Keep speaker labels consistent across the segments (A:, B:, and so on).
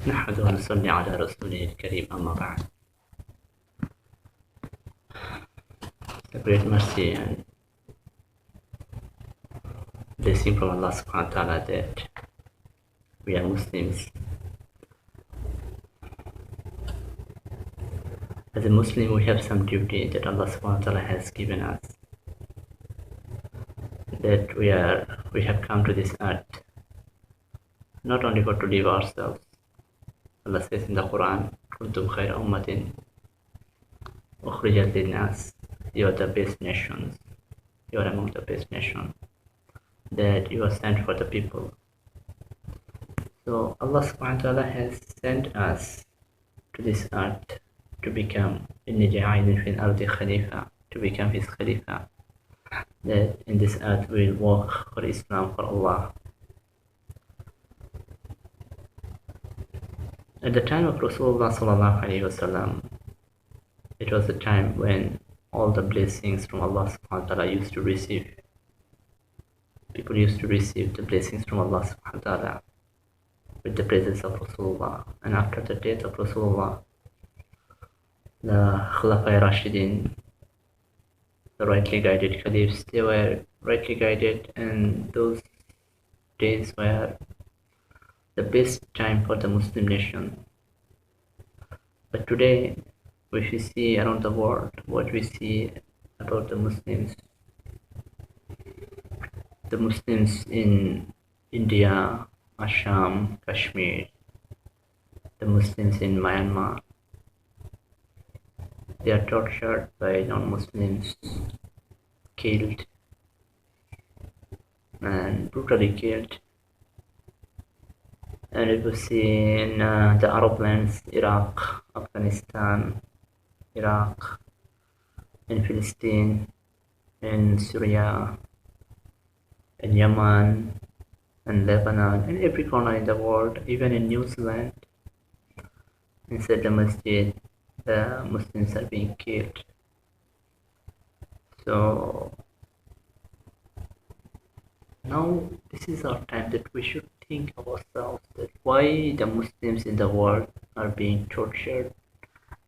A: نحمده ونصلي على رسوله الكريم أما بعد. The great mercy and blessing from Allah subhanahu wa ta'ala that we are Muslims. As a Muslim, we have some duty that Allah subhanahu wa ta'ala has given us, that we have come to this earth not only for to live ourselves. Allah says in the Quran, "Kuntum khayra ummatin ukhrijat lin-nas." You are the best nations. You are among the best nations. That you are sent for the people. So Allah subhanahu wa ta'ala has sent us to this earth to become inni ja'ilun fil ardi khalifa, to become his khalifa. That in this earth we will work for Islam, for Allah. At the time of Rasulullah sallallahu alaihi wasallam, it was the time when all the blessings from Allah subhanahu wa ta'ala used to receive. People used to receive the blessings from Allah subhanahu wa ta'ala with the presence of Rasulullah. And after the death of Rasulullah, the Khulafai Rashidin, the rightly guided caliphs, they were rightly guided, and those days were the best time for the Muslim nation. But today, if we see around the world, what we see about the Muslims in India, Assam, Kashmir, the Muslims in Myanmar, they are tortured by non-Muslims, killed and brutally killed. And if we see in the Arab lands, Iraq, Afghanistan, Iraq, in Palestine, in Syria, in Yemen, and Lebanon, in every corner in the world, even in New Zealand, inside the masjid, the Muslims are being killed. So now this is our time that we should think of ourselves, that why the Muslims in the world are being tortured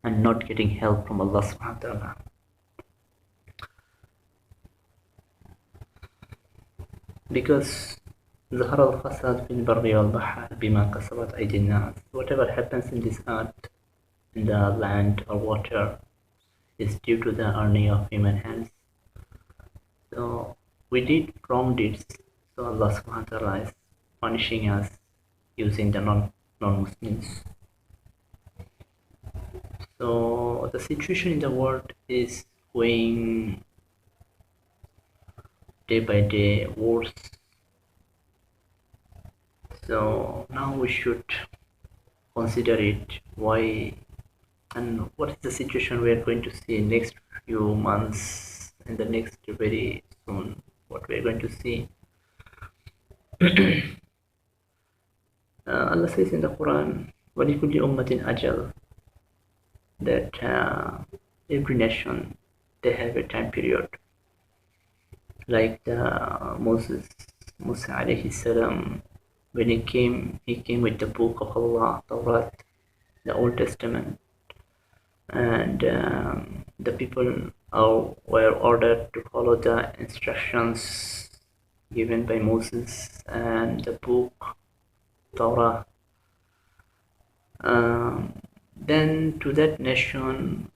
A: and not getting help from Allah subhanahu wa ta'ala. Because ظهر الفساد في البر والبحر بما كسبت أيدي الناس. Whatever happens in this earth, in the land or water, is due to the earning of human hands. So we did wrong deeds, so Allah subhanahu wa ta'ala is punishing us using the non-Muslims. So the situation in the world is going day by day worse. So now we should consider it, why and what is the situation we are going to see in next few months, in the next very soon, what we are going to see. Allah says in the Quran, وَلِكُلِّ أُمَّةٍ أَجَلٍ, that every nation, they have a time period. Like Musa alayhi salam, when he came with the book of Allah, Tawrat, the Old Testament, and the people were ordered to follow the instructions given by Moses and the book Torah. Then to that nation,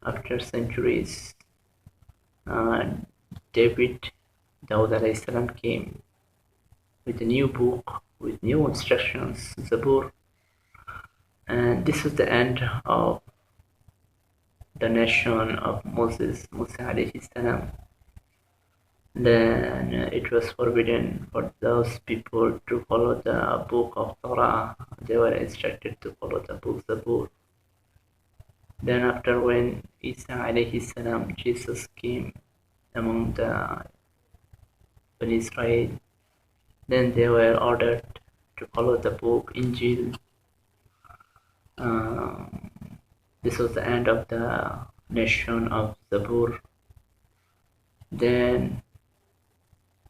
A: after centuries, Daud alayhi salam came with a new book, with new instructions, Zabur, and this was the end of the nation of Musa alayhi salam. Then it was forbidden for those people to follow the book of Torah. They were instructed to follow the book Zabur. Then after, when Isa alayhi salam, Jesus came among the Bani Israel, then they were ordered to follow the book Injil. This was the end of the nation of Zabur. Then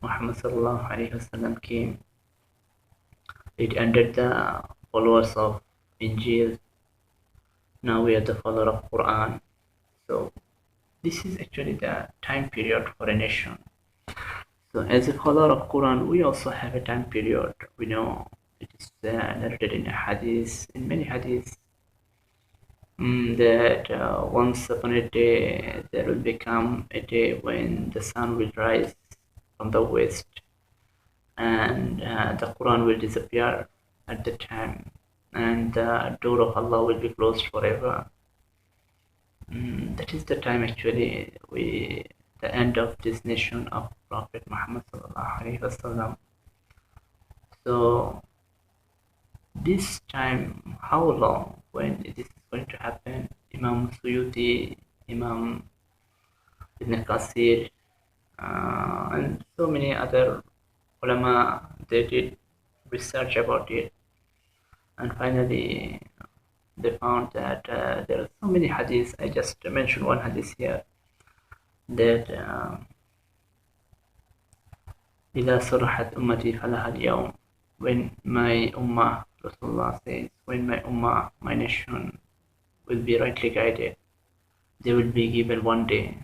A: Muhammad sallallahu alaihi wasallam came. It ended the followers of Injil. Now we are the follower of Quran. So this is actually the time period for a nation. So as a follower of Quran, we also have a time period. We know it is narrated in a hadith, in many hadiths, that once upon a day there will become a day when the sun will rise from the west, and the Quran will disappear at the time, and the door of Allah will be closed forever. That is the time actually the end of this nation of Prophet Muhammad sallallahu alaihi wasallam. So this time, how long, when this is going to happen? Imam Suyuti, Imam Ibn Qasir, and so many other ulama, they did research about it, and finally they found that there are so many hadiths. I just mentioned one hadith here, that إذا صرحت أمتي فلها اليوم, when my ummah, Rasulullah says, when my ummah, my nation, will be rightly guided, they will be given one day.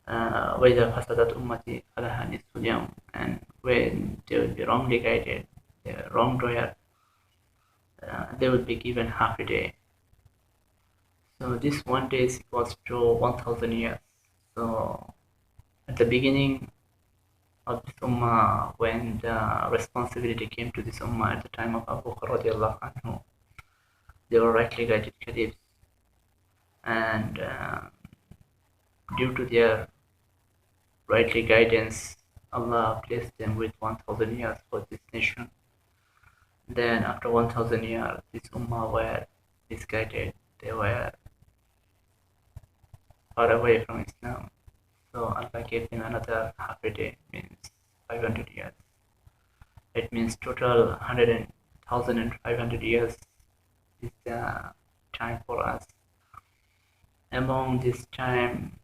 A: وإذا فسدت أمتي فلها نصف اليوم, and when they will be wrongly guided, the wrongdoer, they will be given half a day. So this one day is equals to 1,000 years. So at the beginning of this ummah, when the responsibility came to this ummah at the time of Abu Bakr radiallahu anhu, they were rightly guided caliphs, and due to their rightly guidance, Allah blessed them with 1,000 years for this nation. Then after 1,000 years, this ummah were misguided. They were far away from Islam. So Allah gave them another half a day, means 500 years. It means total 1,500 years is the time for us. Among this time,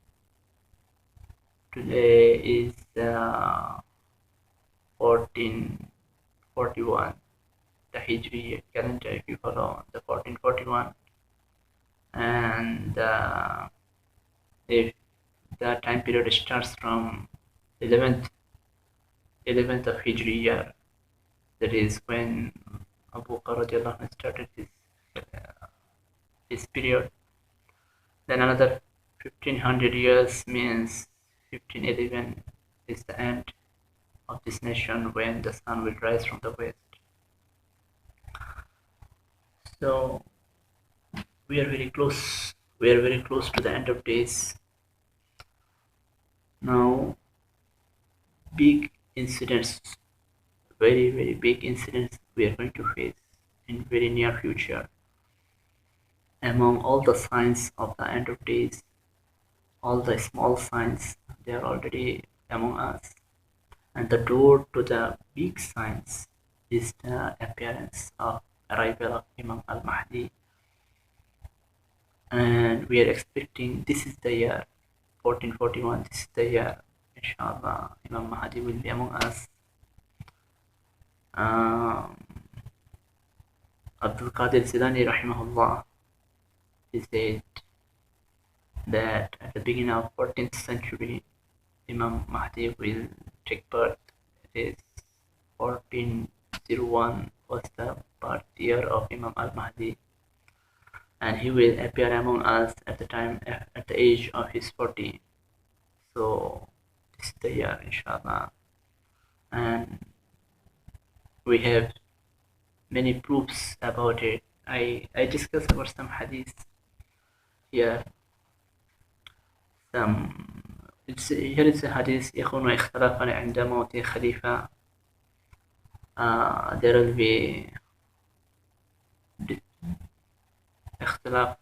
A: today is 1441, the Hijri calendar, if you follow the 1441, and if the time period starts from 11th of Hijri year, that is when Abu Bakr radiallahu anhu started his period, then another 1500 years means 1511 is the end of this nation, when the sun will rise from the west. So we are very close to the end of days. Now big incidents, very very big incidents we are going to face in very near future. Among all the signs of the end of days, all the small signs, they are already among us, and the door to the big signs is the appearance of arrival of Imam al-Mahdi, and we are expecting this is the year 1441. This is the year, inshallah, Imam Mahdi will be among us. Abdul Qadir Zilani rahimahullah, he said that at the beginning of 14th century, Imam Mahdi will take birth. It is 1401 was the birth year of Imam al-Mahdi, and he will appear among us at the age of his 40. So this is the year, inshallah, and we have many proofs about it. I discuss about some hadith here. Here is a hadith: يكون اختلافا عند موت خليفة. There will be اختلاف,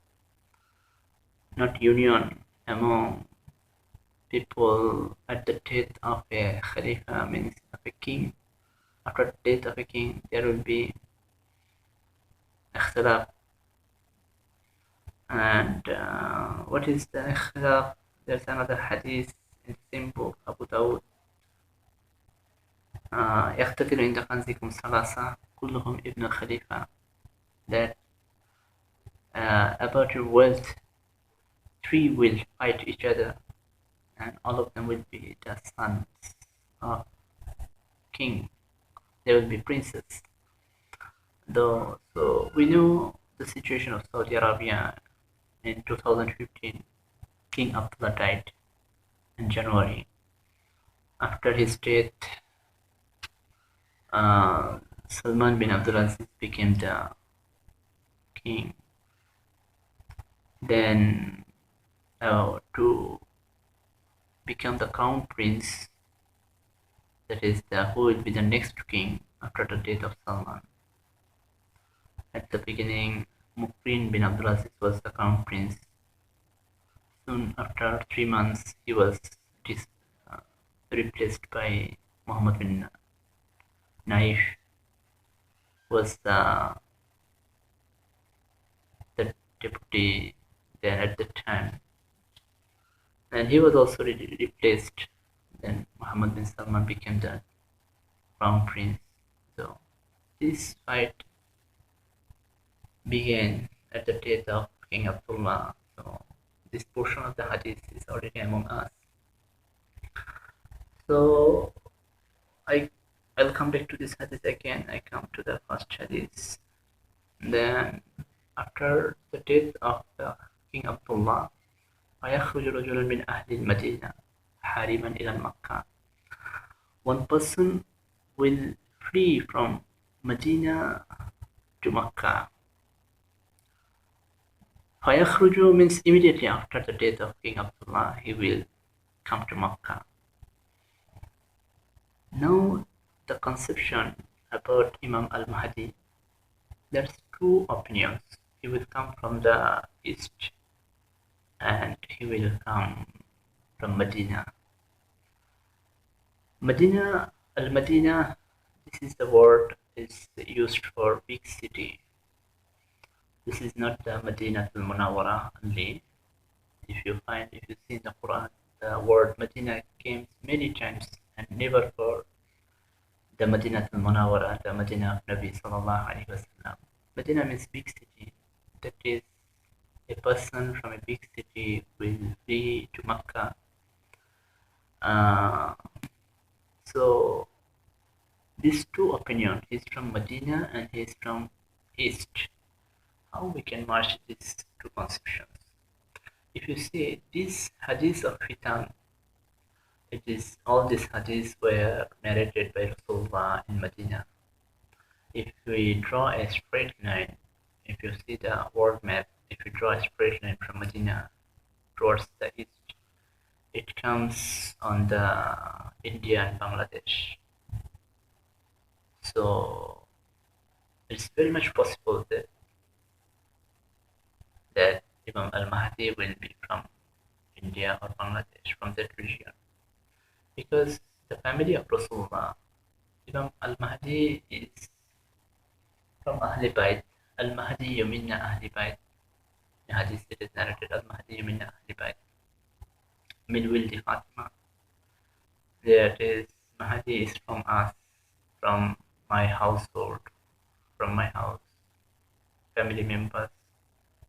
A: not union, among people at the death of a Khalifa, means of a king. After the death of a king, there will be اختلاف. And what is the اختلاف? There's another hadith in the same book, Abu Dawud. يقتتل عند خنزكم ثلاثة كلهم ابن الخليفة. that about your wealth, three will fight each other, and all of them will be the sons of king. They will be princes. Though, so we know the situation of Saudi Arabia in 2015. King Abdullah died in January. After his death, Salman bin Abdulaziz became the king. Then, to become the crown prince, that is who will be the next king after the death of Salman. At the beginning, Mukrin bin Abdulaziz was the crown prince. Soon after 3 months, he was replaced by Muhammad bin Naif, was the deputy there at the time, and he was also replaced. Then Muhammad bin Salman became the crown prince. So this fight began at the death of King Abdullah. So this portion of the hadith is already among us. So I'll come back to this hadith again. I come to the first hadith. Then after the death of King Abdullah, فيخرج رجل من أهل المدينة حاربا إلى مكة. One person will flee from Medina to Makkah. فيخرج means immediately after the death of King Abdullah, he will come to Makkah. Now, the conception about Imam al-Mahdi, there's two opinions. He will come from the east and he will come from Medina. Medina, al-Madina, this is the word is used for big city. This is not the Madinah al-Munawwara only. If you see in the Quran, the word Medina came many times and never for the Madinah al-Munawwara, the Madinah of Nabi sallallahu alaihi wasallam. Medina means big city. That is, a person from a big city will flee to Makkah. So these two opinions, he's from Medina and he's from east. How we can merge these two conceptions? If you see this hadith of Fitan, it is all these hadiths were narrated by Rasulullah in Medina. If we draw a straight line, if you see the world map, if you draw a straight line from Medina towards the east, it comes on the India and Bangladesh. So it's very much possible that Imam al-Mahdi will be from India or Bangladesh, from that region. Because the family of Rasulullah, Imam al-Mahdi is from Ahl Bayt. Al-Mahdi minna Ahl Bayt. In hadith it is narrated, Al-Mahdi minna Ahl Bayt. Min wildi Fatima. That is, Mahdi is from us, from my household, from my house, family members,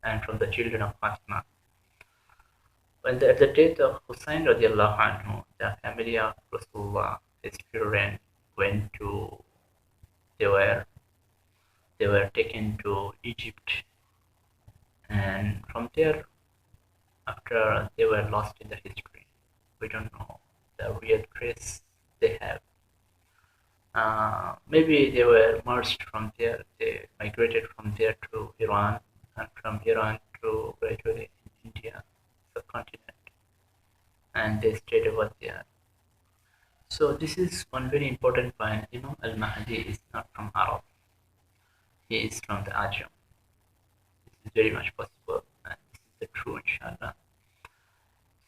A: and from the children of Fatima. When at the death of Hussein radiallahu anhu, the family of Rasulullah, his children, they were taken to Egypt, and from there, after they were lost in the history, we don't know the real trace they have. Maybe they were merged from there, they migrated from there to Iran, and from Iran to gradually India subcontinent, and they stayed over there. So this is one very important point. Imam al-Mahdi is not from Arab. He is from the Ajam. This is very much possible, and this is the true, inshallah.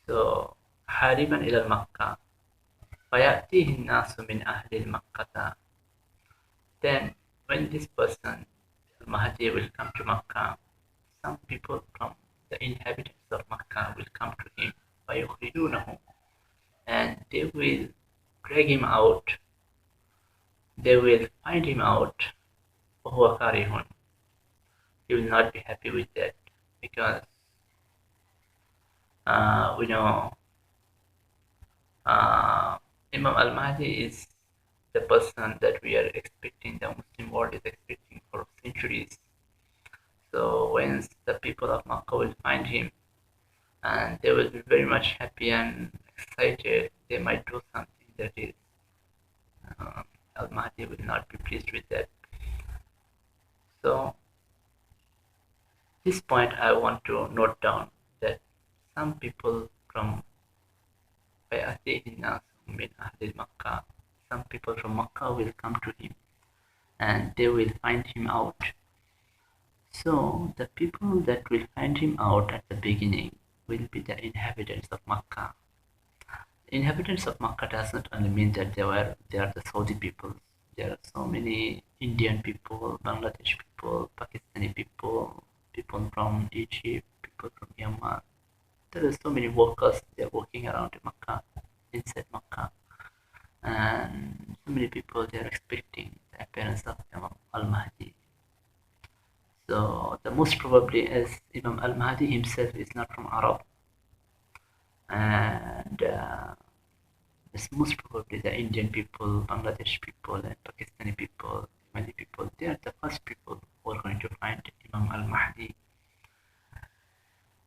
A: So, Hariban ila Makkah, فَيَأْتِيهِ النَّاسُ مِنْ أَهْلِ الْمَكَّةِ. Then, when this person, al-Mahdi, will come to Makkah, some people from the inhabitants of Makkah will come to him, فَيُخْرِجُونَهُ, and they will drag him out, they will find him out, وَهُوَ كَارِهٌ, he will not be happy with that, because we know Imam al-Mahdi is the person that we are expecting, the Muslim world is expecting for centuries. So when the people of Makkah will find him, and they will be very much happy and excited, they might do something that is al-Mahdi will not be pleased with that. So this point I want to note down that some people from Makkah, some people from Makkah will come to him and they will find him out. So the people that will find him out at the beginning will be the inhabitants of Makkah. Inhabitants of Makkah does not only mean that they are the Saudi people. There are so many Indian people, Bangladesh people, Pakistani people, people from Egypt, people from Yemen. There are so many workers, they are working around Makkah, inside Makkah. And so many people, they are expecting the appearance of Imam al-Mahdi. So the most probably, as Imam al-Mahdi himself is not from Arab, and it's most probably the Indian people, Bangladesh people, and Pakistani people, Mali people, they are the first people who are going to find Imam al-Mahdi.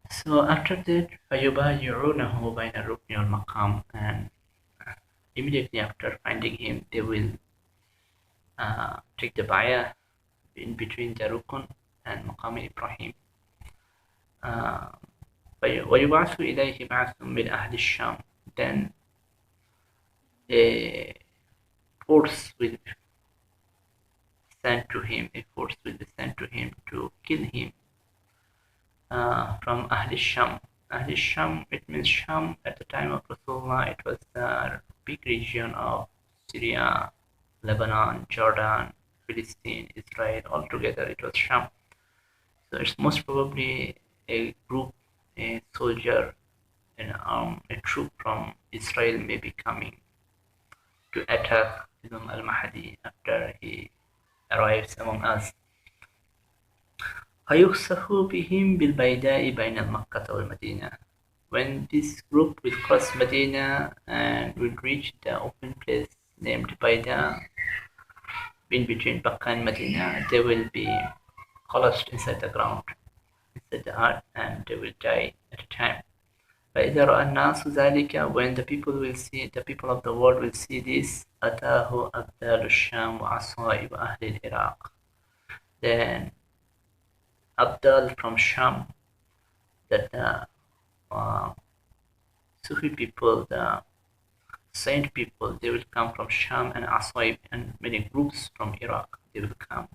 A: So after that, فَيُبَايِعُونَهُ بَيْنَ الرُّكْنِ وَالْمَقَامِ, and immediately after finding him, they will take the bayah in between the Rukun and Maqam Ibrahim. وَيُبْعَثُ إِلَيْهِ بَعْثٌ مِنْ أَهْلِ الشَّامِ, then a force will be sent to him, to kill him from Ahl Sham. Ahl Sham, it means Sham at the time of Rasulullah, it was the big region of Syria, Lebanon, Jordan, Palestine, Israel, all together it was Sham. So it's most probably a group, a soldier, a troop from Israel may be coming to attack Imam al-Mahdi after he arrives among us. فَيُخْسَفُ بِهِمْ بِالْبَيْدَاءِ بَيْنَ الْمَكَّةِ وَالْمَدِينَةِ. When this group will cross Medina and will reach the open place named Baida, in between Makkah and Medina, they will be collapsed inside the ground, inside the earth, and they will die at a time. فَإِذَا رَأَى النَّاسُ ذَلِكَ, when the people will see, the people of the world will see this, أَتَاهُ أَبْدَالُ الشَّامِ وَعَصَائِبُ أَهْلِ الْعِرَاقِ. Then Abdal from Sham, that the Sufi people, the saint people, they will come from Sham, and Asaib and many groups from Iraq, they will come.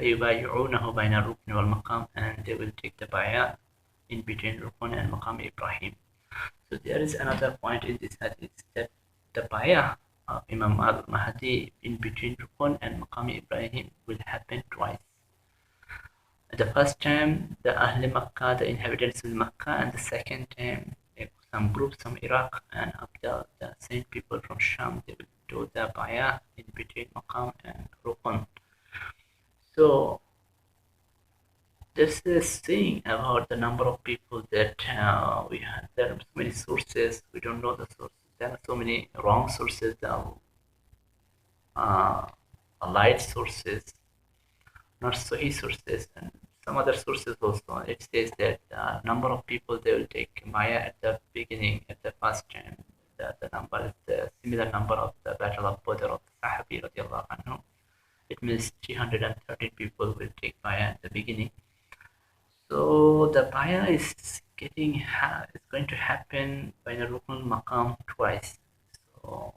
A: فَيُبَايِعُونَهُ بَيْنَ الرُّكْنِ وَالْمَقَامِ, and they will take the bayah in between Rukun and Maqam Ibrahim. So there is another point in this hadith, that the bayah of Imam al-Mahdi in between Rukun and Maqam Ibrahim will happen twice. The first time, the Ahl Makkah, the inhabitants of Makkah, and the second time, some groups from Iraq and Abdal, the saint people from Sham, they will do the bayah in between Maqam and Rukun. So this is saying about the number of people that we have. There are so many sources, we don't know the sources. There are so many wrong sources, light sources, not Sahih sources, and some other sources also. It says that the number of people they will take bayah at the beginning, at the first time. The number is the similar number of the Battle of Badr of Sahabi radiallahu anhu. It means 313 people will take bayah at the beginning. So the bayah is going to happen by the Rukun Maqam twice. So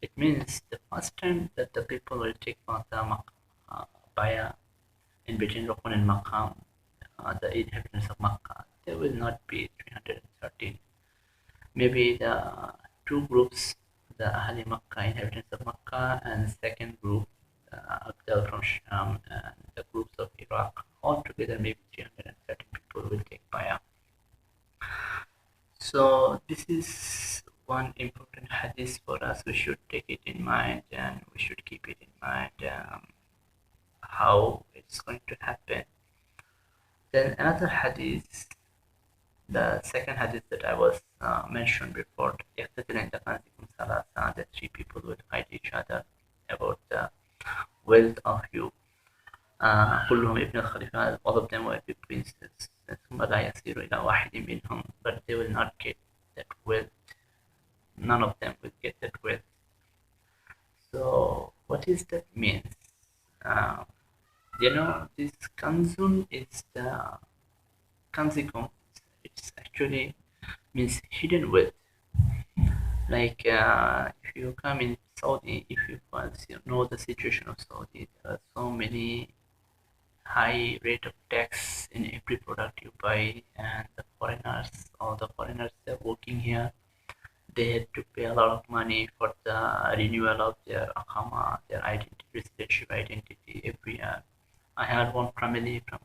A: it means the first time that the people will take bayah in between Rukun and Maqam, the inhabitants of Makkah, there will not be 313. Maybe the two groups, the Ahli Makkah, inhabitants of Makkah, and second group, Abdal from Sham, and the groups of Iraq, all together maybe 330 people will take bayah. So this is one important hadith for us. We should take it in mind, and we should keep it in mind how it's going to happen. Then another hadith, the second hadith that I was mentioned before, the three people will fight each other about the wealth of you. كلهم ابن الخليفة, all of them will be princes. ثم لا يصير إلى واحد منهم, but they will not get that wealth. None of them will get that wealth. So what is that means? Uh, this kanzun is the kanzikum. It's actually means hidden wealth. Like if you come in Saudi, if you know the situation of Saudi, there are so many high rate of tax in every product you buy, and all the foreigners that are working here, they had to pay a lot of money for the renewal of their akama, their identity, residentship identity every year. I had one family from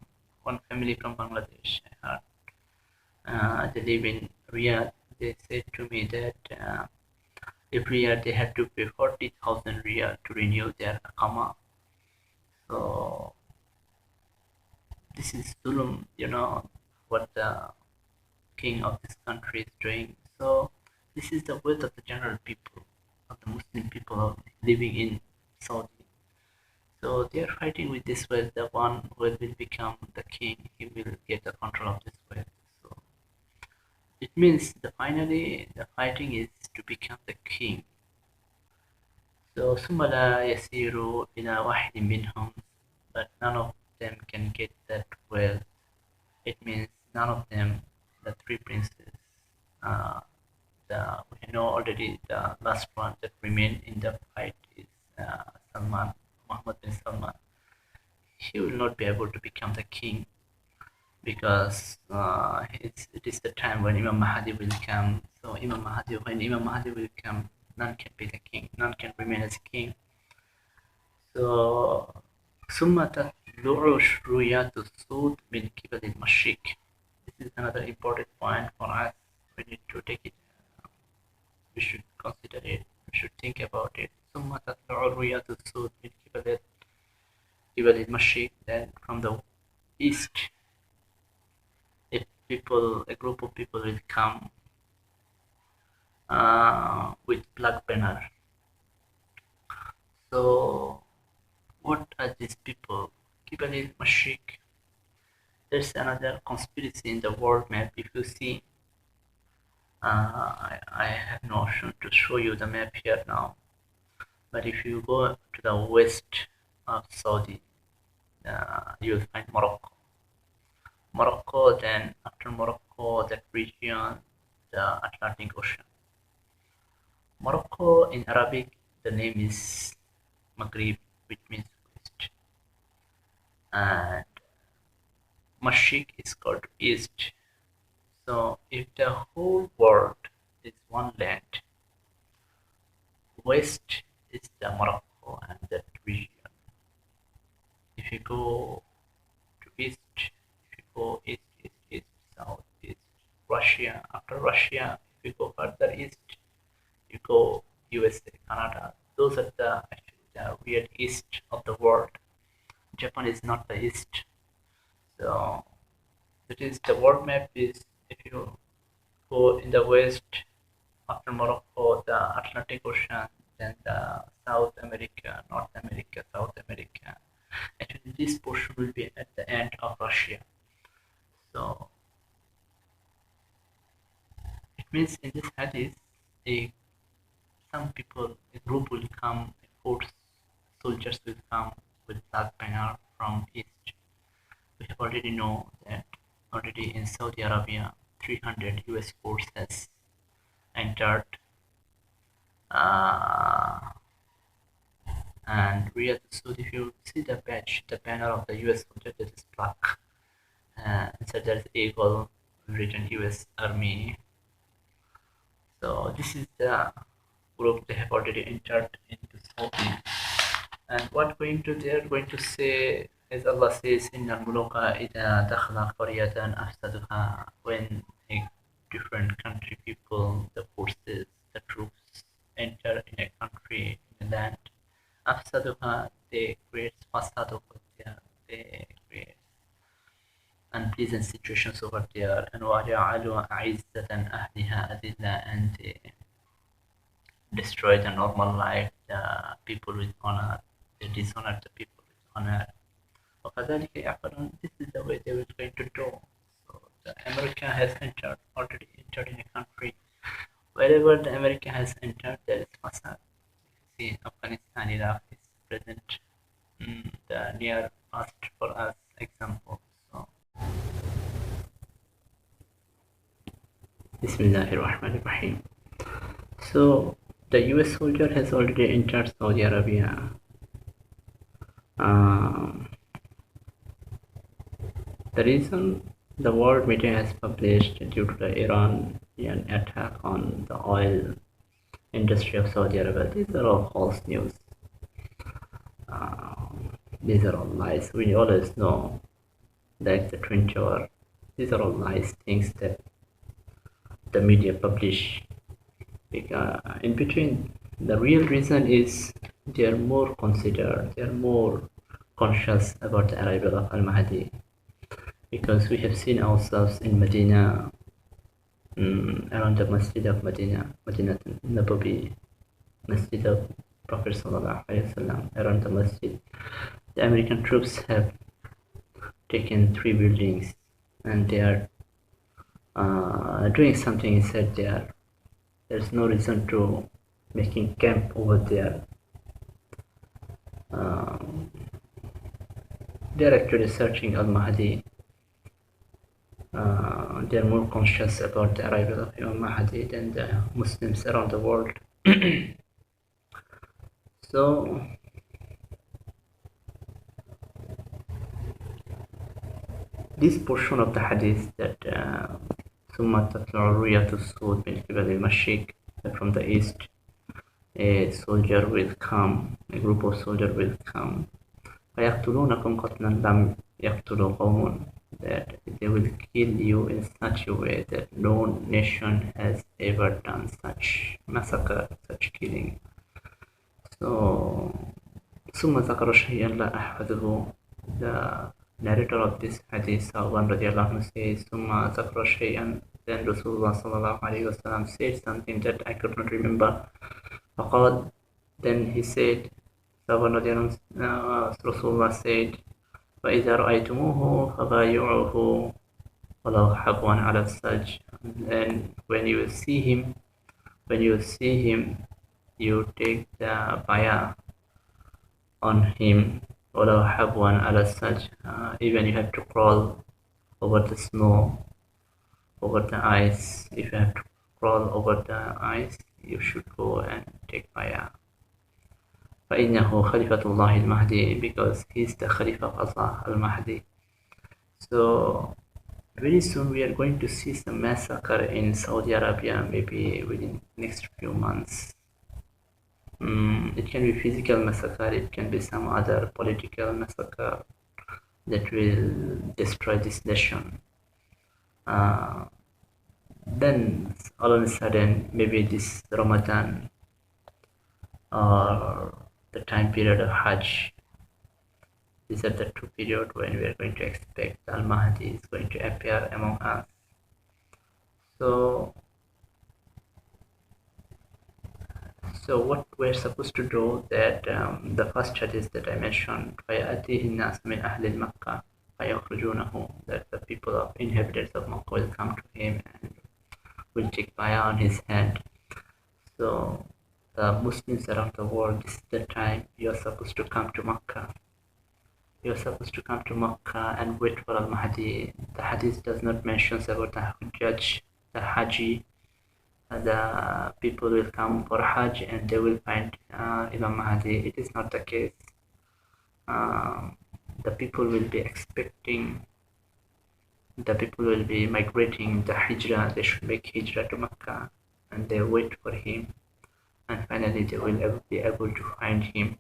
A: Bangladesh. They live in Riyadh. They said to me that every year they had to pay 40,000 riyal to renew their akama. So this is zulum, what the king of this country is doing. So this is the wealth of the general people, of the Muslim people living in Saudi. So they are fighting with this wealth. The one who will become the king, he will get the control of this wealth. So it means finally the fighting is to become the king. So ثم لا يسير إلى واحد منهم, but none of them can get that wealth. It means none of them, the three princes, we know already the last one that remained in the fight is Salman, Muhammad bin Salman. He will not be able to become the king because it is the time when Imam Mahdi will come. So when Imam Mahdi will come, none can be the king, none can remain as king. So ثم تطلع رؤيات السود من قبل المشرق. This is another important point for us. We need to take it. We should consider it. We should think about it. ثم تطلع رؤيات السود من قبل المشرق. Then from the east, a group of people will come with black banner. So what are these people? Qibal al-Mashriq. There's another conspiracy in the world map. If you see, I have no option to show you the map here now. But if you go to the west of Saudi, you'll find Morocco. Then after Morocco, that region, the Atlantic Ocean. Morocco in Arabic, the name is Maghrib, which means west. And Mashriq is called east. So if the whole world is one land, west is the Morocco and that region. If you go to east, south, east, Russia. After Russia, if you go further east, you go USA, Canada. Those are actually the real east of the world. Japan is not the east. So that is the world map is, if you go in the west, after Morocco, the Atlantic Ocean, then the South America, North America, South America. Actually, this portion will be at the end of Russia. So it means in this hadith, some people, a group will come, a force, soldiers will come with black banner from east. We have already know that already in Saudi Arabia, 300 US forces entered, and Riyadh. So if you see the badge, the banner of the US soldier, that is black, so there's eagle written US Army. So this is the group they have already entered into Saudi. And what they are going to say, as Allah says, إن الملوك إذا دخل قرية أفسدها, when a different country people, the forces, the troops enter in a country, in a land, أفسدها, they create fasad over there, they create unpleasant situations over there, and وَجَعَلُوا عِزَّةَ أَهْلِهَا أَذِلَّةً, and they destroy the normal life, the people with honor, they dishonor the people with honor. وَكَذَلِكَ يَعْقِلُونَ. This is the way they were going to do. So the America has already entered in a country. Wherever the America has entered, there is fasad. See, Afghanistan, Iraq is present, the near past for us example. So, Bismillahirrahmanirrahim. So the US soldier has already entered Saudi Arabia. The reason the world media has published due to the Iranian attack on the oil industry of Saudi Arabia, these are all false news. These are all lies. We always know that the Twin Tower, these are all lies, things that the media publish. In between, the real reason is they are more considered, they are more conscious about the arrival of Al-Mahdi, because we have seen ourselves in Medina, around the Masjid of Medina, Medina Nabawi, Masjid of Prophet Sallallahu Alaihi Wasallam, around the Masjid. The American troops have taken 3 buildings, and they are doing something inside there. There's no reason to making camp over there. They're actually searching Al-Mahdi. They're more conscious about the arrival of Imam Mahdi than the Muslims around the world. So this portion of the hadith that ثم تطلع الرؤيا السود من قبل المشرق, from the east a soldier will come, a group of soldiers will come, فيقتلونكم قتلا لم يقتلوا قوم, that they will kill you in such a way that no nation has ever done such massacre, such killing. So ثم ذكر شيئا لا أحفظه. The narrator of this hadith, Arman radiallahu anhu, says ثم ذكر شيئا, then Rasulullah sallallahu alaihi wasallam said something that I could not remember. فقال, then he said, Rasulullah said, فإذا رأيتموه فبايعوه ولو حبوا على السج. And when you see him, you take the bayah on him, ولو حبوا على السج, even you have to crawl over the snow, over the ice. If you have to crawl over the ice, you should go and take bayah. فإنه خليفة الله المهدي, because he is the Khalifa of Allah al-Mahdi. So very soon we are going to see some massacre in Saudi Arabia, maybe within next few months. It can be physical massacre, it can be some other political massacre that will destroy this nation. Then all of a sudden, maybe this Ramadan or the time period of Hajj, these are the 2 periods when we are going to expect Al-Mahdi is going to appear among us. So what we're supposed to do, that the first hadith that I mentioned, فَيَأْتِيهِ النَّاسُ مِنْ أَهْلِ مَكَّةِ فَيَخْرُجُونَهُ, that the people of inhabitants of Makkah will come to him and will take bayah on his hand. So the Muslims around the world, this is the time you are supposed to come to Makkah. You are supposed to come to Makkah and wait for Al-Mahdi. The hadith does not mention about the Hajj, the Haji. The people will come for Hajj and they will find Imam Mahdi. It is not the case. The people will be expecting, the people will be migrating the Hijrah. They should make Hijrah to Makkah and they wait for him, and finally they will be able to find him.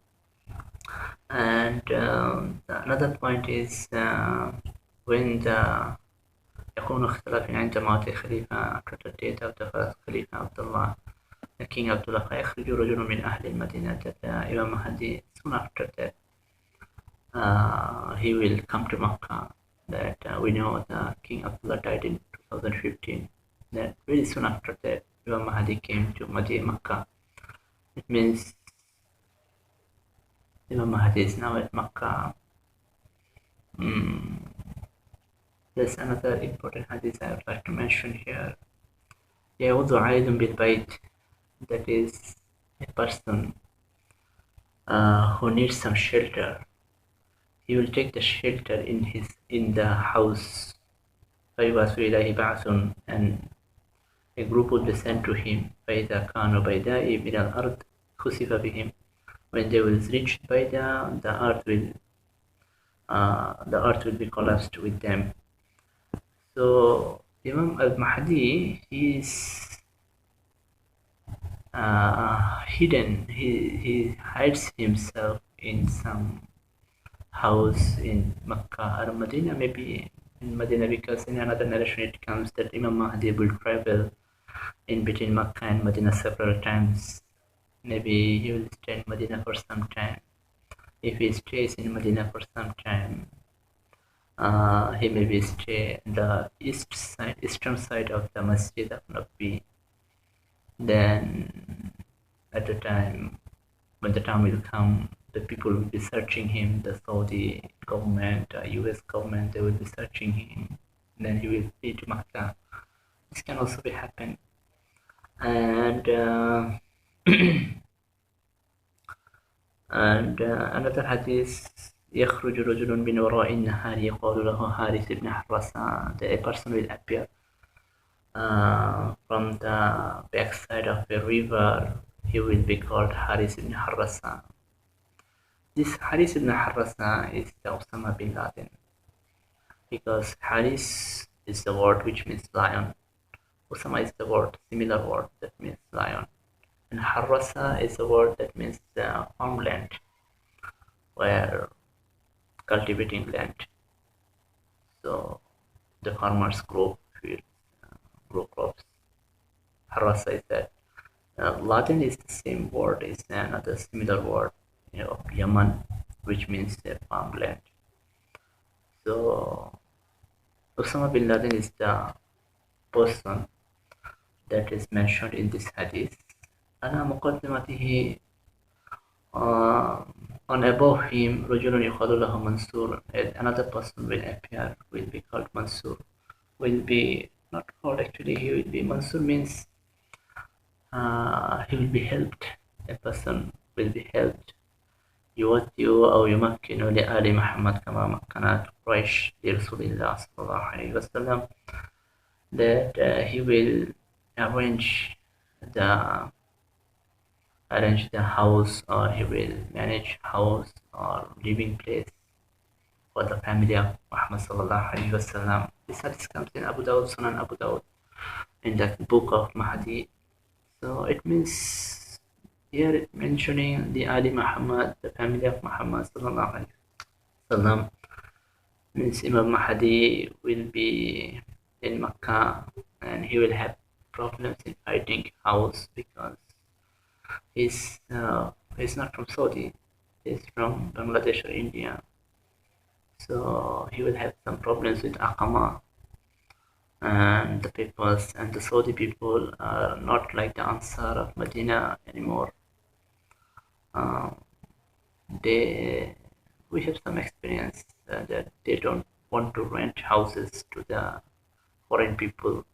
A: And another point is when يكون اختلاف عند موت خليفة, after the death of the first Khalifa Abdullah, the King Abdullah, فيخرج رجل من أهل المدينة, that Imam Mahdi soon after that he will come to Makkah, that we know the King Abdullah died in 2015. Then very soon after that, Imam Mahdi came to Makkah. It means Imam Mahdi is now at Makkah. There's another important hadith I would like to mention here. يَعُوذُ عَيْدٌ بِالْبَيْتِ. That is a person who needs some shelter. He will take the shelter in the house. فَيُبَعْثُ إِلَيْهِ بَعْثٌ, and a group will be sent to him. فَإِذَا كَانُوا بَيْدَاءِ مِنَ الْأَرْضِ خُسِفَ بِهِمْ. When they will reach Bayda, the earth will be collapsed with them. So Imam al-Mahdi, he is hidden. He hides himself in some house in Makkah or Medina, maybe in Medina, because in another narration it comes that Imam Mahdi will travel in between Makkah and Medina several times. Maybe he will stay in Medina for some time. If he stays in Medina for some time, he maybe stay in the eastern side of the Masjid of Nabi. Then at the time, when the time will come, the people will be searching him, the Saudi government, US government, they will be searching him. Then he will flee to Makkah. This can also be happen. And another hadith, يخرج رجل من وراء النهار يقال له حارث بن حراسة. A person will appear from the backside of a river. He will be called Haris ibn Harrasa. This Haris ibn Harrasa is the Osama bin Laden, because Haris is the word which means lion. Osama is the word, similar word that means lion. And Harrasa is a word that means farmland, where cultivating land. So the farmers grow crops. Harrasa is that. Latin is the same word, is another similar word, of Yemen, which means farmland. So Osama bin Laden is the person that is mentioned in this hadith. على مقدمته, on above him, رجل يقال له منصور. Another person will appear, will be called Mansur. Will be not called, actually he will be Mansur means he will be helped. A person will be helped. يوتي أو يمكن لآل محمد كما مكنت قريش لرسول الله صلى الله عليه وسلم. That he will arrange the house, or he will manage house or living place for the family of Muhammad sallallahu alaihi wasallam. This hadith comes in Abu Dawud, Sunan Abu Dawud, in the book of Mahdi. So it means here it mentioning the Ali Muhammad, the family of Muhammad sallallahu alaihi wasallam, means Imam Mahdi will be in Makkah and he will have problems in finding house, because he's not from Saudi, he's from Bangladesh or India. So he will have some problems with Aqama, and the peoples, and the Saudi people are not like the Ansar of Medina anymore. We have some experience that they don't want to rent houses to the foreign people.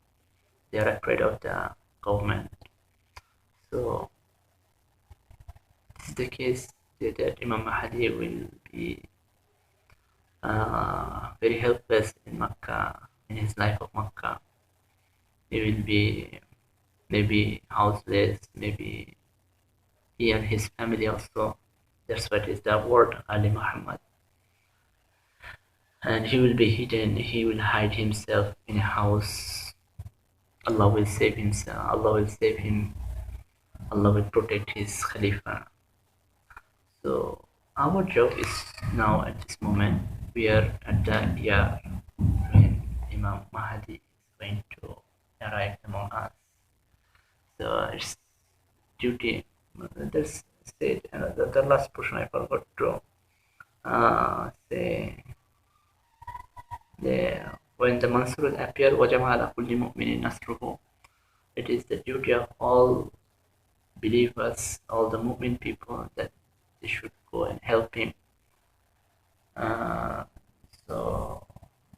A: They are afraid of the government. So this is the case that Imam Mahdi will be very helpless in Makkah, in his life of Makkah. He will be maybe houseless, maybe he and his family also. That's what is the word Ali Muhammad. And he will be hidden, he will hide himself in a house. Allah will save himself, Allah will save him, Allah will protect his Khalifa. So our job is now, at this moment, we are at the year when Imam Mahdi is going to arrive among us. So it's duty. There's said the last portion I forgot to say. when the Mansur will appear, وَجَمَعَ عَلَى كُلِّ مُؤْمِنٍ نَصْرُهُ. It is the duty of all believers, all the mu'min people, that they should go and help him. So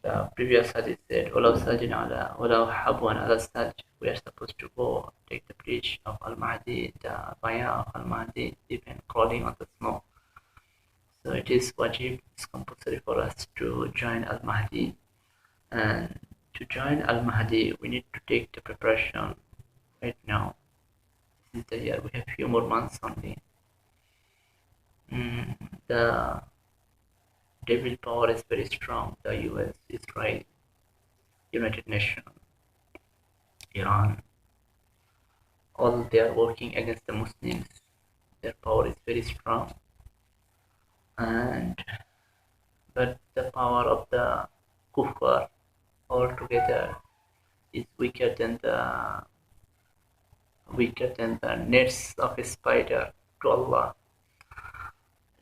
A: the previous hadith said, وَلَوْ سَجِنَ عَلَى وَلَوْ حَبْوًا عَلَى السَّجْ. We are supposed to go take the bridge of Al-Mahdi, the bayah of Al-Mahdi, even crawling on the snow. So it is wajib, it's compulsory for us to join Al-Mahdi. And to join Al-Mahdi, we need to take the preparation right now. This is the year, we have few more months only. The devil power is very strong. The US, Israel, United Nations, Iran, all they are working against the Muslims. Their power is very strong. But the power of the kuffar altogether is weaker than the nets of a spider to Allah.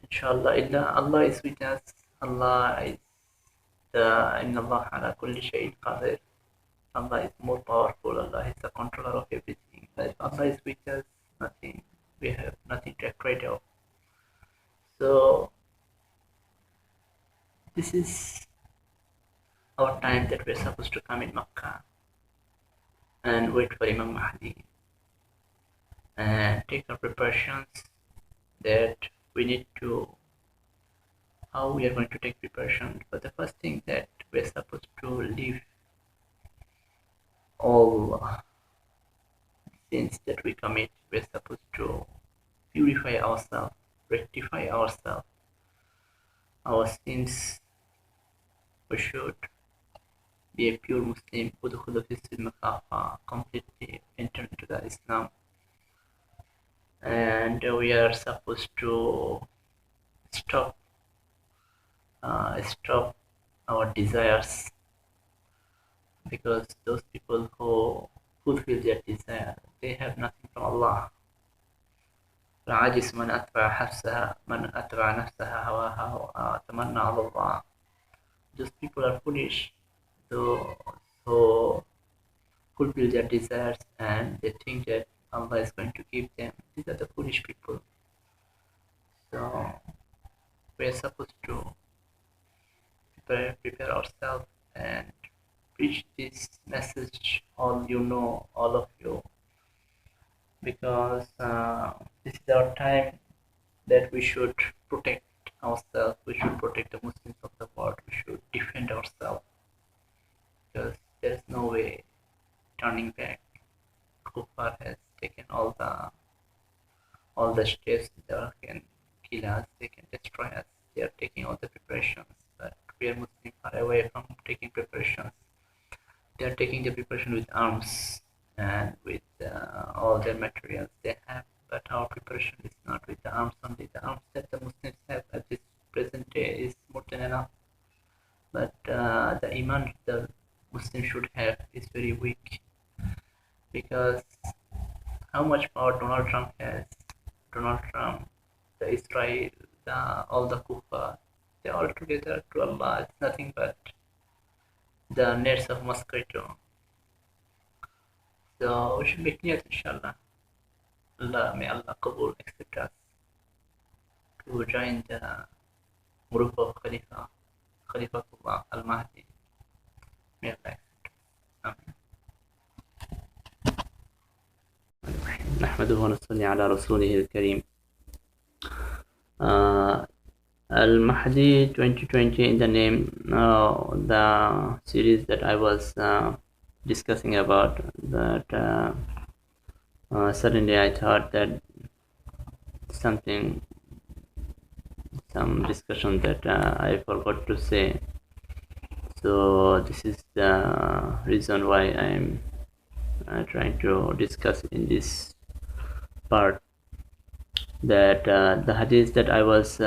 A: Inshallah, Allah is with us. Allah is Inna Allah ala kulli shay'in qadir. Allah is more powerful. Allah is the controller of everything. If Allah is with us, we have nothing to afraid of. So this is our time that we're supposed to come in Makkah and wait for Imam Mahdi and take our preparations that we need to, how we are going to take preparation. But the first thing that we're supposed to leave all sins that we commit. We're supposed to purify ourselves, rectify ourselves, our sins. We should be a pure Muslim, completely enter into the Islam. And we are supposed to stop our desires, because those people who fulfill their desire, they have nothing from Allah. العاجز من أتبع نفسها هواها وتمنى على الله. Those people are foolish, those who fulfill their desires and they think that Allah is going to give them. These are the foolish people. So we are supposed to prepare ourselves and preach this message, all of you, because this is our time that we should protect ourselves, we should protect the Muslims of the world, we should defend ourselves, because there is no way turning back. Kuffar has taken all the steps that can kill us, they can destroy us. They are taking all the preparations, but we are Muslims far away from taking preparations. They are taking the preparation with arms and with all their materials they have, but our preparation is not with the arms only. The arms that the Muslims have at this present day is more than enough, but the iman the Muslims should have is very weak, because how much power Donald Trump has. Donald Trump, the Israel, all the kuffar, they all together to Allah, it's nothing but the nets of mosquito. So we should make niyat, inshallah. May Allah Qabul accept us to join the group of Khalifatullah Al-Mahdi. May Allah accept us. Amen. نحمده ونصلي على رسوله الكريم. Al-Mahdi 2020 in the name, the series that I was discussing about, that suddenly I thought that some discussion that I forgot to say. So this is the reason why I'm trying to discuss in this part, that the hadith that I was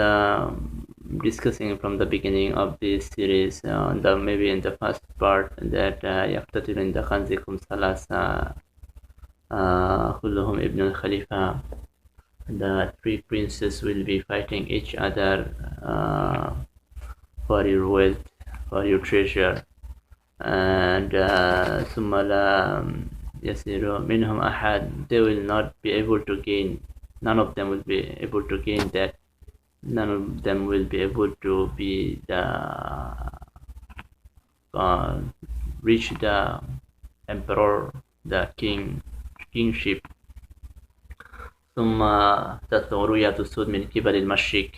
A: discussing from the beginning of this series, maybe in the first part, that يقتتل عند خنزكم ثلاثة كلهم ابن الخليفة, the three princes will be fighting each other for your wealth, for your treasure. and ثم لا يصير منهم أحد, they will not be able to gain, none of them will be able to gain that, none of them will be able to be the uh, reach the emperor, the kingship. ثم تثور رؤية السود من قبل المشرق,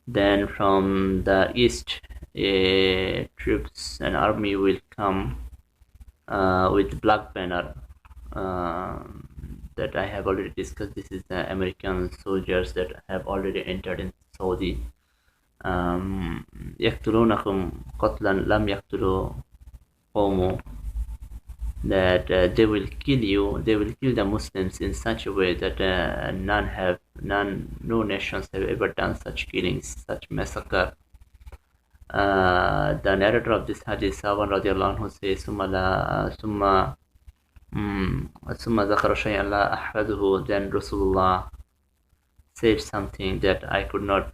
A: then from the east troops and army will come with black banner, that I have already discussed. This is the American soldiers that have already entered in Saudi. يقتلونكم قتلا لم يقتلوا قوم, that they will kill you, they will kill the Muslims in such a way that no nations have ever done such killings, such massacre. The narrator of this hadith, Sawan radiallahu anhu, says, ثم ذكر شيئا لا أحفظه, then Rasulullah said something that I could not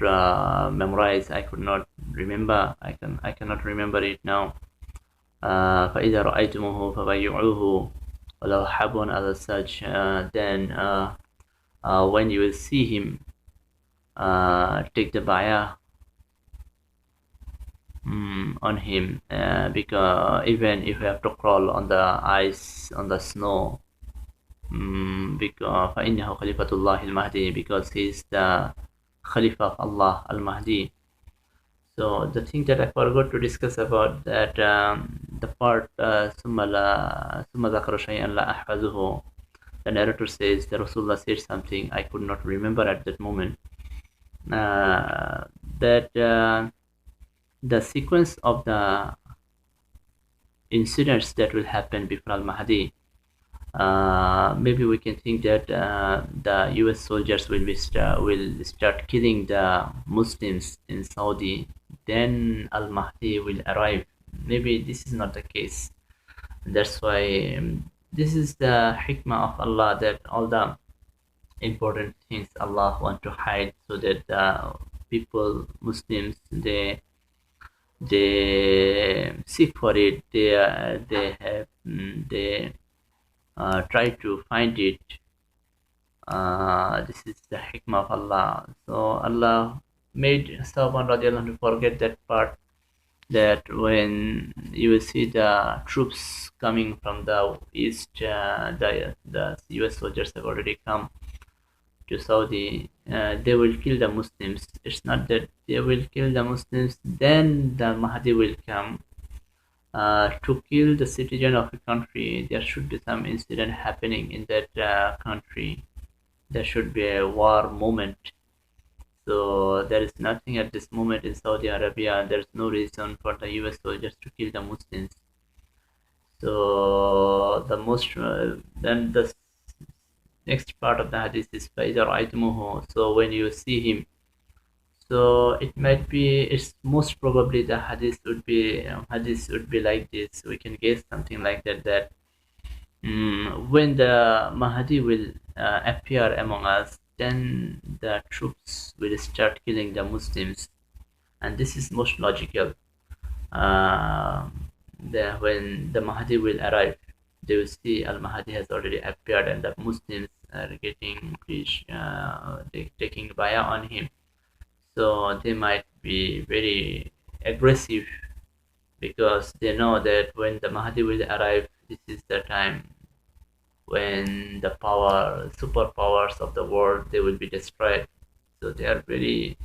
A: memorize, I could not remember, I cannot remember it now. فإذا رأيتموه فبايعوه ولو حبوا على such, then when you will see him, take the bayah on him, because even if you have to crawl on the ice, on the snow, because فإنه خليفة الله المهدي, because he is the Khalifa of Allah al-Mahdi. So the thing that I forgot to discuss about that, the part ثم ذكر شيئا لا أحفظه, the narrator says that Rasulullah said something I could not remember at that moment, that the sequence of the incidents that will happen before al-Mahdi, maybe we can think that the US soldiers will start killing the Muslims in Saudi, then al-Mahdi will arrive. Maybe this is not the case. That's why this is the hikmah of Allah, that all the important things Allah want to hide, so that people, Muslims, they seek for it, they try to find it. This is the hikmah of Allah. So Allah made Sa'ban radiallahu anhu forget that part, that when you will see the troops coming from the east, the US soldiers have already come to Saudi, they will kill the Muslims. It's not that they will kill the Muslims, then the Mahdi will come to kill the citizen of a country. There should be some incident happening in that country. There should be a war moment. So there is nothing at this moment in Saudi Arabia. There is no reason for the US soldiers to kill the Muslims. So the most then the next part of the hadith is فَإِذَا رَأَيْتُمُوهُ, so when you see him. So it might be, it's most probably the hadith would be like this. We can guess something like that, that when the Mahdi will appear among us, then the troops will start killing the Muslims, and this is most logical. When the Mahdi will arrive, they will see al-Mahdi has already appeared, and the Muslims are getting taking bayah on him. So they might be very aggressive, because they know that when the Mahdi will arrive, this is the time when the superpowers of the world, they will be destroyed. So they are very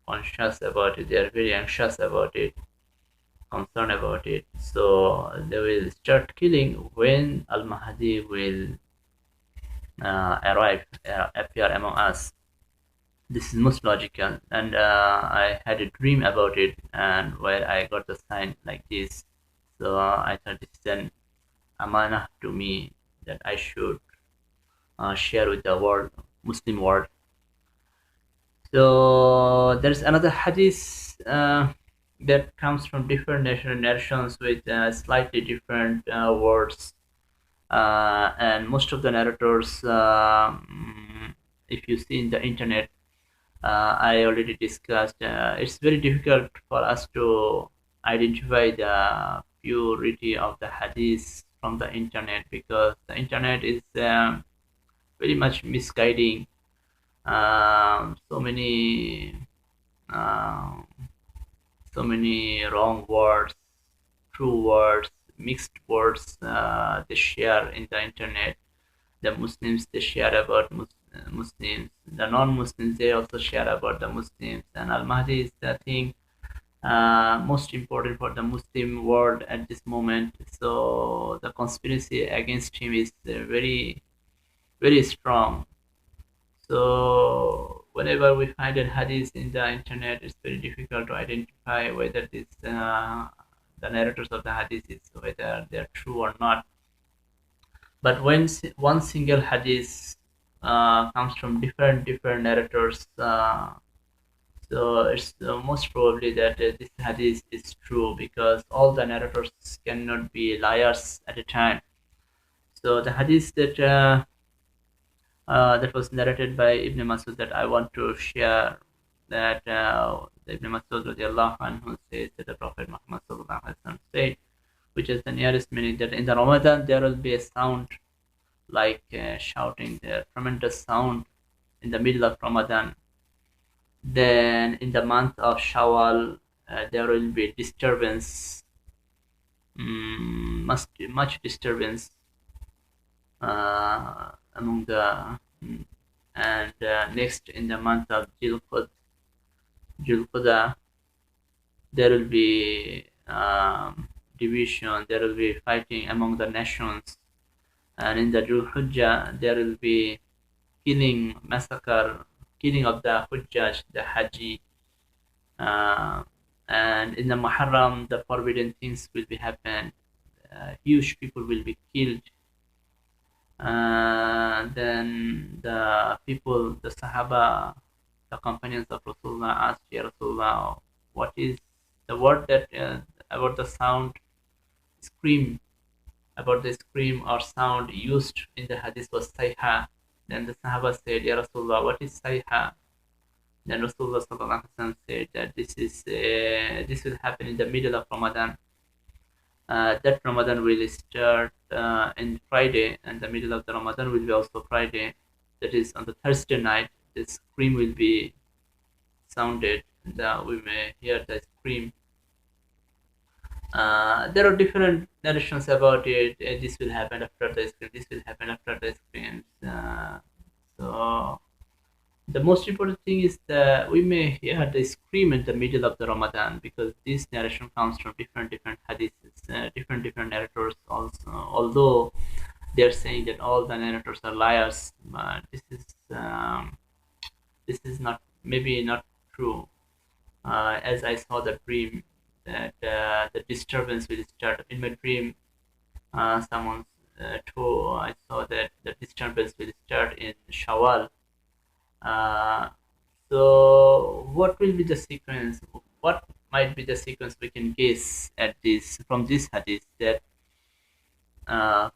A: conscious about it. They are very anxious about it, concerned about it. So they will start killing when al-Mahdi will appear among us. This is most logical, and I had a dream about it, and where I got the sign like this. So I thought this is an amanah to me, that I should share with the world, Muslim world. So there's another hadith that comes from different nations with slightly different words, and most of the narrators, if you see in the internet, I already discussed, it's very difficult for us to identify the purity of the hadith from the internet, because the internet is very much misguiding. So many um, so many wrong words, true words, mixed words they share in the internet. The Muslims, they share about Muslims. The non-Muslims, they also share about the Muslims. And Al-Mahdi is the thing most important for the Muslim world at this moment. So the conspiracy against him is very, very strong. So whenever we find a hadith in the internet, it's very difficult to identify whether this the narrators of the hadith is whether they're true or not. But when one single hadith comes from different narrators, so it's most probably that this hadith is true, because all the narrators cannot be liars at a time. So the hadith that was narrated by Ibn Masud that I want to share, that Ibn Masud radiallahu anhu says that the Prophet Muhammad sallallahu alaihi wasallam said, which is the nearest meaning, that in the Ramadan there will be a sound like shouting, the tremendous sound in the middle of Ramadan. Then in the month of Shawwal there will be disturbance, much disturbance among the and next in the month of Julqada there will be division, there will be fighting among the nations, and in the Dhul-Hujjah there will be massacre, killing of the Hujjaj, the Haji, and in the Muharram the forbidden things will be happen, huge people will be killed. Then the people, the Sahaba, the companions of Rasulullah asked, Ya Rasulullah, what is the word that about the sound, scream, about the scream or sound used in the hadith was sayha. Then the Sahaba said, Ya Rasulullah, what is sayha? Then Rasulullah sallallahu alaihi wasallam said that this will happen in the middle of Ramadan. That Ramadan will start in Friday, and the middle of the Ramadan will be also Friday. That is on the Thursday night. The scream will be sounded, and we may hear the scream. There are different narrations about it. This will happen after the scream. This will happen after the screams. So the most important thing is that we may hear the scream in the middle of the Ramadan, because this narration comes from different hadiths, different narrators also. Although they are saying that all the narrators are liars, but this is not, maybe not true. As I saw the dream, that the disturbance will start in my dream. Someone told, I saw that the disturbance will start in Shawwal. So what will be the sequence? What might be the sequence we can guess at this from this hadith, that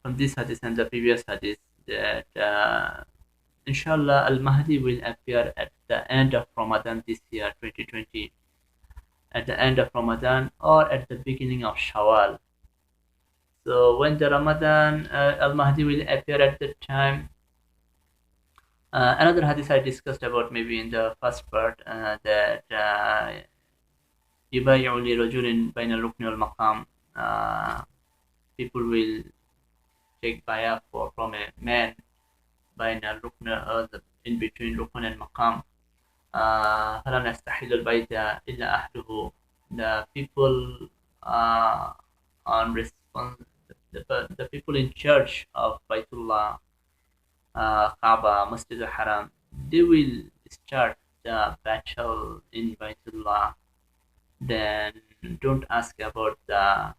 A: from this hadith and the previous hadith, that inshallah Al-Mahdi will appear at the end of Ramadan this year 2020, at the end of Ramadan or at the beginning of Shawwal. So when the Ramadan Al-Mahdi will appear at that time. Another hadith I discussed about maybe in the first part, that يبايع لرجل بين الركن والمقام, people will take bayah from a man بين الركن, in between rukn and maqam. فلا نستحل البيت إلا أهله. The people on the people in charge of Baytullah, Kaaba, Masjid al-Haram, they will start the battle in Baytullah. Then don't ask about the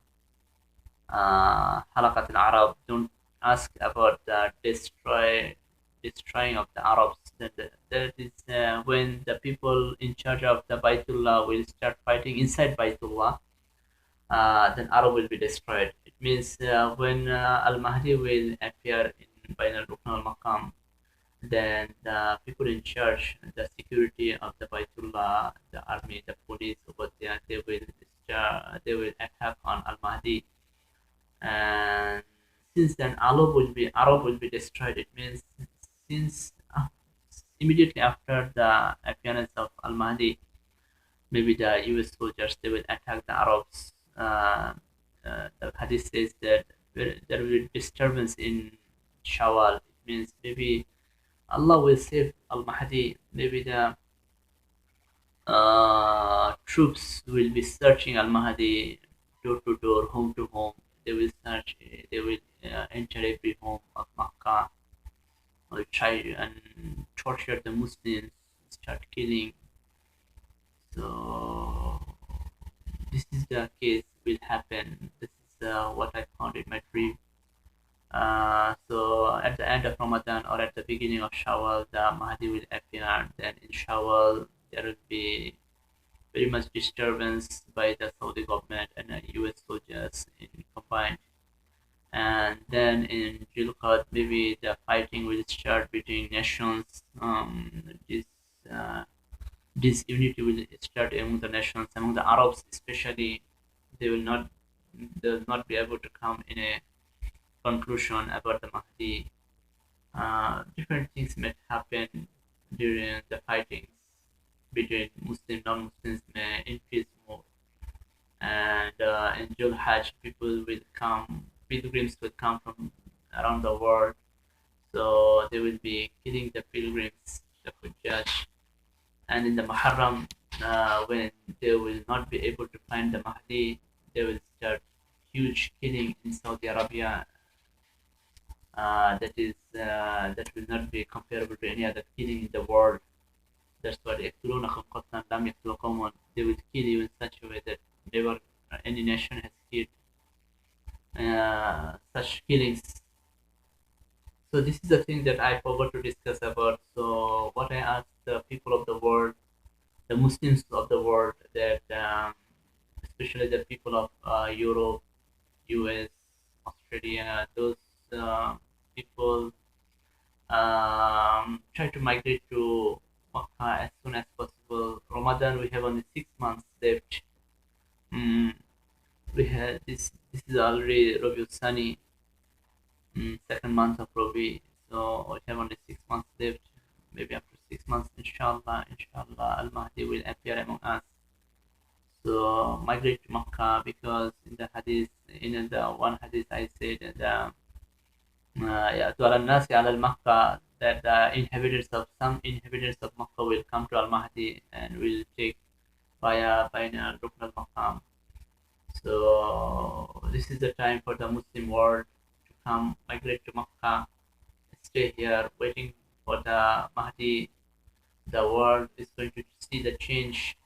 A: Halakat al-Arab, don't ask about the destroying of the Arabs. That is when the people in charge of the Baytullah will start fighting inside Baytullah, then Arab will be destroyed. It means when Al-Mahdi will appear in Bain al-Rukn al-Maqam, then the people in charge, the security of the Baytullah, the army, the police over there, they will they will attack on Al Mahdi, and since then Arab will be destroyed. It means since immediately after the appearance of Al Mahdi, maybe the U.S. soldiers they will attack the Arabs. The hadith says that there will be disturbance in Shawwal. It means maybe Allah will save Al Mahdi. Maybe the troops will be searching Al Mahdi door to door, home to home. They will search. They will enter every home of Makkah. Will try and torture the Muslims. Start killing. So this is the case will happen. This is what I found in my dream. So at the end of Ramadan or at the beginning of Shawwal, the Mahdi will appear. Then in Shawwal, there will be very much disturbance by the Saudi government and US soldiers in combined. And then in Julqad, maybe the fighting will start between nations. This unity will start among the nations, among the Arabs especially. They will not be able to come in a conclusion about the Mahdi. Different things may happen during the fightings between Muslim non-Muslims may increase more, and in Jul Hajj pilgrims will come from around the world, so they will be killing the pilgrims, the Hujjaj, and in the Muharram, when they will not be able to find the Mahdi, they will start huge killing in Saudi Arabia. That will not be comparable to any other killing in the world. That's why يقتلونكم قتلا لم يقتلوا they will kill you in such a way that never any nation has killed such killings. So this is the thing that I forgot to discuss about. So what I asked the people of the world, the Muslims of the world, that especially the people of Europe, US, Australia, those people try to migrate to Makkah as soon as possible. Ramadan, we have only 6 months left. Mm, we had this. This is already Rabiul Sani, second month of Rabi. So we have only 6 months left. Maybe after 6 months, inshallah, Al Mahdi will appear among us. So migrate to Makkah, because in the hadith, in the one hadith I said that to al-Nasi al-Makkah, that some inhabitants of Makkah will come to Al-Mahdi and will take via Baina Rukn al-Maqam. So this is the time for the Muslim world to come, migrate to Makkah, stay here, waiting for the Mahdi. The world is going to see the change.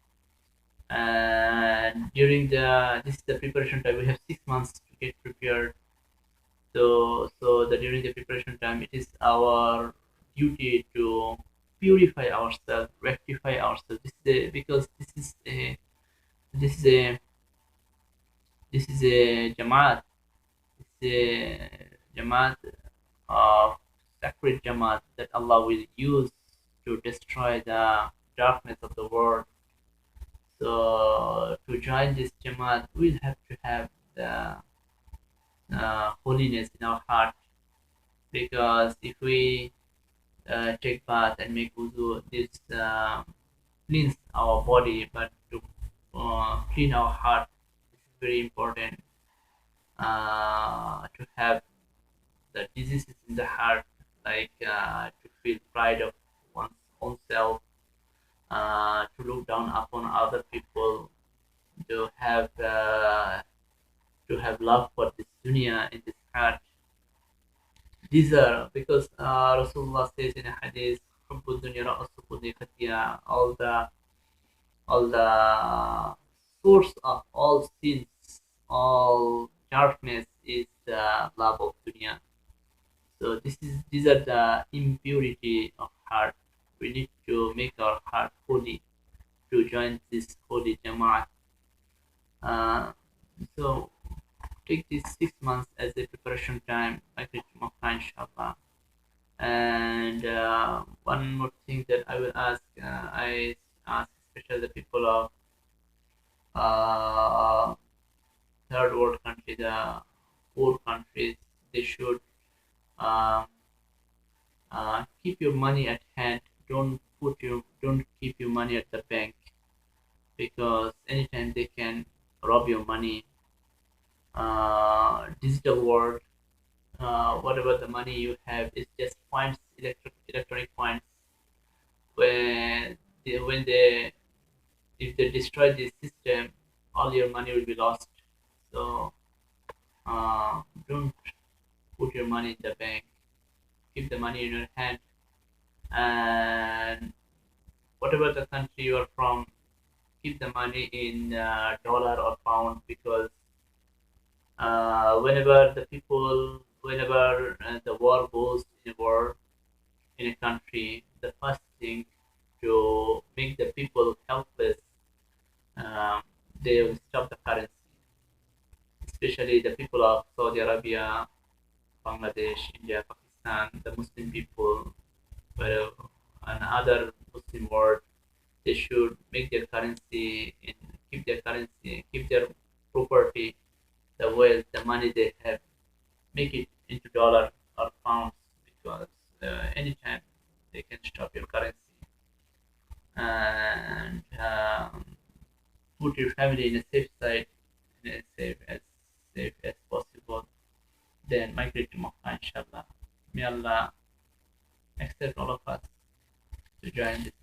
A: And this is the preparation time. We have 6 months to get prepared. So during the preparation time, it is our duty to purify ourselves, rectify ourselves. Because this is a Jamaat. It's a Jamaat of sacred Jamaat that Allah will use to destroy the darkness of the world. So to join this Jamaat, we'll have to have the holiness in our heart, because if we take bath and make wudu, this cleans our body, but to clean our heart, this is very important. To have the diseases in the heart, like to feel pride of one's own self, to look down upon other people, to have love for this dunya in this heart. These are because Rasulullah says in a hadith, "Hubbu dunya ra'su kulli khatiya." All the source of all sins, all darkness is the love of dunya. So these are the impurity of heart. We need to make our heart holy to join this holy Jama'at. So take these 6 months as a preparation time, migrate to Makkah, inshallah. And one more thing that I will ask, I ask especially the people of
B: uh, third world countries, the poor countries, they should um, keep your money at hand. Don't keep your money at the bank, because anytime they can rob your money. Digital world, whatever the money you have is just points, electronic points. When they if they destroy this system, all your money will be lost. So don't put your money in the bank. Keep the money in your hand, and whatever the country you are from, keep the money in dollar or pound, because whenever the war goes in a war in a country, the first thing to make the people helpless, um, they will stop the currency, especially the people of Saudi Arabia, Bangladesh, India, Pakistan, the Muslim people, where and other Muslim world, they should make their currency and keep their property, the wealth, the money they have, make it into dollar or pounds, because anytime they can stop your currency, and put your family in a safe side, in a safe as possible. Then migrate to Makkah, inshallah. May Allah accept all of us to join this